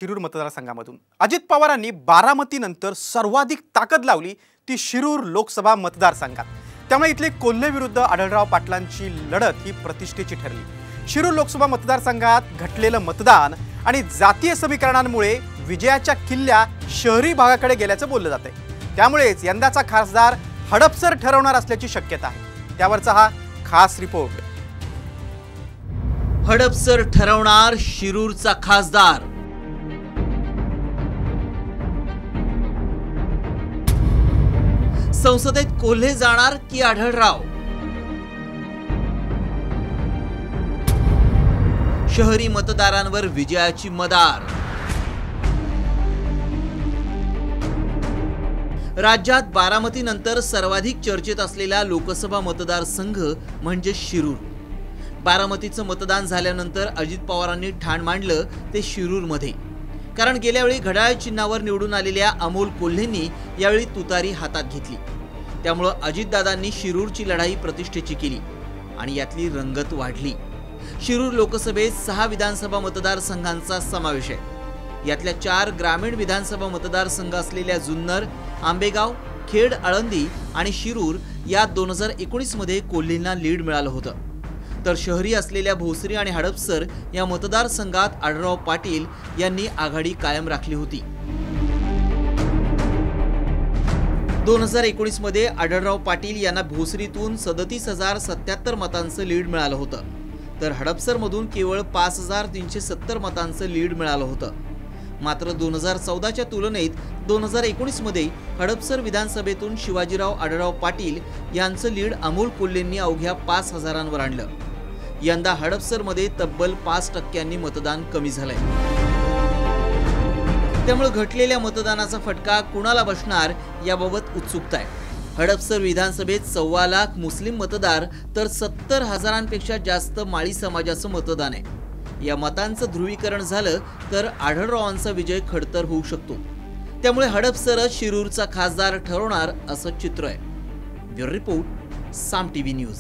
शिरूर मतदारसंघामधून अजित पवारांनी बारामतीनंतर सर्वाधिक ताकद लावली ती शिरूर लोकसभा मतदारसंघात। त्यामुळे इथले कोल्हे विरुद्ध आढळराव पाटलांची लढत ही प्रतिष्ठेची ठरली। शिरूर लोकसभा मतदारसंघात घटलेलं मतदान आणि जातीय समीकरणांमुळे विजयाच्या किल्ल्या शहरी भागाकडे गेल्याचं बोललं जातंय। त्यामुळेच यंदाचा खासदार हडपसर ठरवणार असल्याची शक्यता आहे। त्यावरचा हा खास रिपोर्ट। हडपसर ठरवणार शिरूरचा खासदार। संसदेत कोल्हे जाणार की आढळराव? शहरी मतदारांवर विजयाची मदार। राज्यात बारामतीनंतर सर्वाधिक चर्चेत असलेला लोकसभा मतदारसंघ म्हणजे शिरूर। बारामतीचं मतदान झाल्यानंतर अजित पवारांनी ठाण मांडलं ते शिरूरमध्ये, कारण गेल्या वेळी घड्याळ चिन्हावर निवडून आलेल्या अमोल कोल्हेंनी यावेळी तुतारी हातात घेतली। त्यामुळे अजितदादांनी शिरूरची लढाई प्रतिष्ठेची केली आणि यातली रंगत वाढली। शिरूर लोकसभेत 6 विधानसभा मतदारसंघांचा समावेश आहे। यातल्या 4 ग्रामीण विधानसभा मतदारसंघ असलेल्या जुन्नर, आंबेगाव, खेड, आळंदी आणि शिरूर यात 2019 मध्ये कोल्हेंना लीड मिळालं होतं। तर शहरी असलेल्या भोसरी आणि हडपसर या मतदारसंघात आढळराव पाटील यांनी आघाडी कायम राखली होती। 2019 मध्ये आढळराव पाटील यांना भोसरीतून 37,077 मतांचं लीड मिळालं होतं, तर हडपसरमधून केवळ 5,370 मतांचं लीड मिळालं होतं। मात्र 2014च्या तुलनेत 2019 मध्ये हडपसर विधानसभेतून शिवाजीराव आढळराव पाटील यांचं लीड अमोल कोल्हेंनी अवघ्या 5,000वर आणलं। यंदा हडपसरमध्ये तब्बल 5% मतदान कमी झालंय। त्यामुळे घटलेल्या मतदानाचा फटका कुणाला बसणार याबाबत उत्सुकता आहे। हडपसर विधानसभेत 1.25 लाख मुस्लिम मतदार तर 70,000पेक्षा जास्त माळी समाजाचं मतदान आहे। या मतांचं ध्रुवीकरण झालं तर आढळरावांचा विजय खडतर होऊ शकतो। त्यामुळे हडपसरच शिरूरचा खासदार ठरवणार असं चित्र आहे। ब्युरो रिपोर्ट, साम टीव्ही न्यूज।